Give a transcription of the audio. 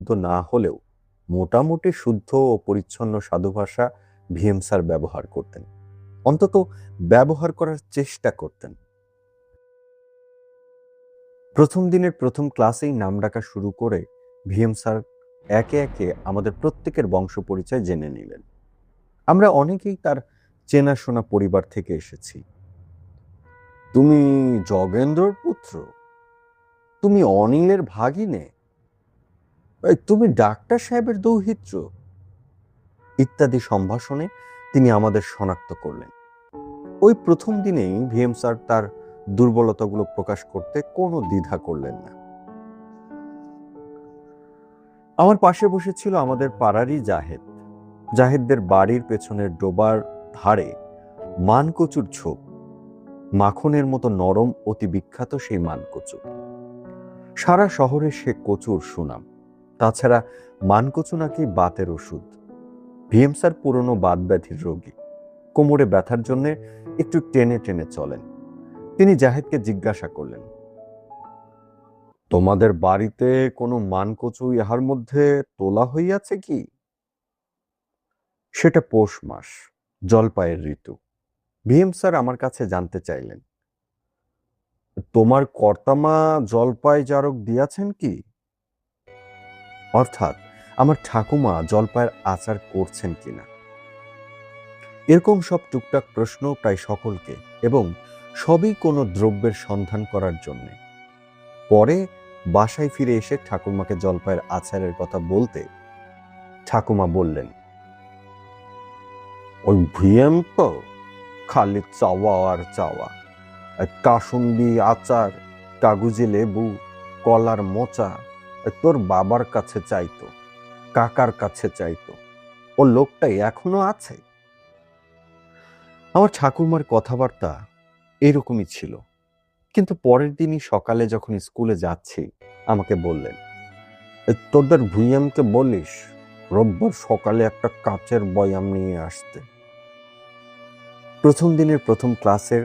শুদ্ধ না হলেও মোটামুটি শুদ্ধ ও পরিচ্ছন্ন সাধু ভাষা ভিএম স্যার ব্যবহার করতেন, অন্তত ব্যবহার করার চেষ্টা করতেন। প্রথম দিনের প্রথম ক্লাসেই নাম ডাকা শুরু করে ভিএম স্যার একে একে আমাদের প্রত্যেকের বংশ পরিচয় জেনে নিলেন। আমরা অনেকেই তার চেনাশোনা পরিবার থেকে এসেছি। তুমি যোগেন্দ্রর পুত্র, তুমি অনিলের ভাগিনে, তুমি ডাক্তার সাহেবের দৌহিত্র ইত্যাদি সম্ভাষণে তিনি আমাদের শনাক্ত করলেন। ওই প্রথম দিনেই ভিএম স্যার তার দুর্বলতাগুলো প্রকাশ করতে কোনো দ্বিধা করলেন না। আমার পাশে বসেছিল আমাদের পাড়ারই জাহেদ। জাহেদদের বাড়ির পেছনের ডোবার ধারে মানকচুর ঝোপ, মাখনের মতো নরম, অতি বিখ্যাত সেই মানকচু। সারা শহরে সে কচুর সুনাম। তাছাড়া মানকচু নাকি বাতের ওষুধ। ভিএম স্যার পুরনো বাত ব্যাধির রোগী, কোমরে ব্যথার জন্য একটু টেনে টেনে চলেন। তিনি জাহেদকে জিজ্ঞাসা করলেন, তোমাদের বাড়িতে কোনো মানকচু ইহার মধ্যে তোলা হইয়াছে কি? সেটা পৌষ মাস, জলপাইয়ের ঋতু। ভিএম স্যার আমার কাছে জানতে চাইলেন, তোমার কর্তামা জলপাই জারক দিয়াছেন কি? অর্থাৎ আমার ঠাকুমা জলপাইয়ের আচার করছেন কিনা। এরকম সব টুকটাক প্রশ্ন প্রায় সকলকে, এবং সবই কোনো দ্রব্যের সন্ধান করার জন্যে। পরে বাসায় ফিরে এসে ঠাকুমাকে জলপাইয়ের আচারের কথা বলতে ঠাকুমা বললেন, ওই ভিএম তো খালি চাওয়া আর চাওয়া। কাসুন্দি আচার, কাগুজে লেবু, কলার মোচা তোর বাবার কাছে চাইতো, কাকার কাছে চাইতো। ও লোকটাই এখনো আছে। আমার ঠাকুরমার কথাবার্তা এরকমই ছিল। কিন্তু পরের দিনই সকালে যখন স্কুলে যাচ্ছি, আমাকে বললেন, তোদের ভিএমকে বলিস রোববার সকালে একটা কাচের বয়াম নিয়ে আসতে। প্রথম দিনের প্রথম ক্লাসের